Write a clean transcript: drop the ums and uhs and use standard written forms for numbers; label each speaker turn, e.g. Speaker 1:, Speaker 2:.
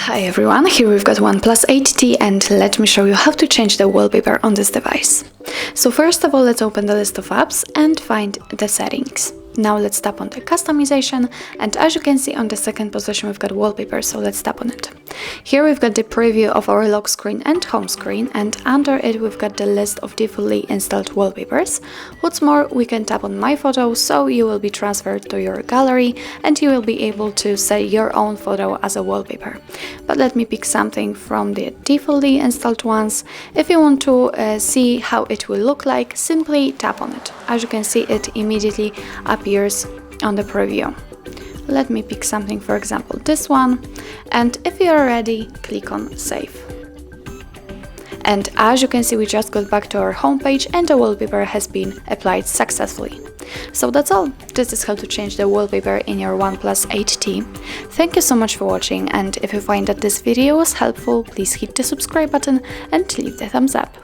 Speaker 1: Hi everyone, here we've got OnePlus 8T and let me show you how to change the wallpaper on this device. So first of all, let's open the list of apps and find the settings. Now let's tap on the customization, and as you can see on the second position we've got wallpaper, so let's tap on it. Here we've got the preview of our lock screen and home screen, and under it we've got the list of defaultly installed wallpapers. What's more, we can tap on my photo, so you will be transferred to your gallery and you will be able to set your own photo as a wallpaper. But let me pick something from the defaultly installed ones. If you want to see how it will look like, simply tap on it. As you can see, it immediately appears on the preview. Let me pick something, for example this one, and if you are ready, click on save. And as you can see, we just got back to our homepage and the wallpaper has been applied successfully. So that's all. This is how to change the wallpaper in your OnePlus 8T. Thank you so much for watching, and if you find that this video was helpful, please hit the subscribe button and leave the thumbs up.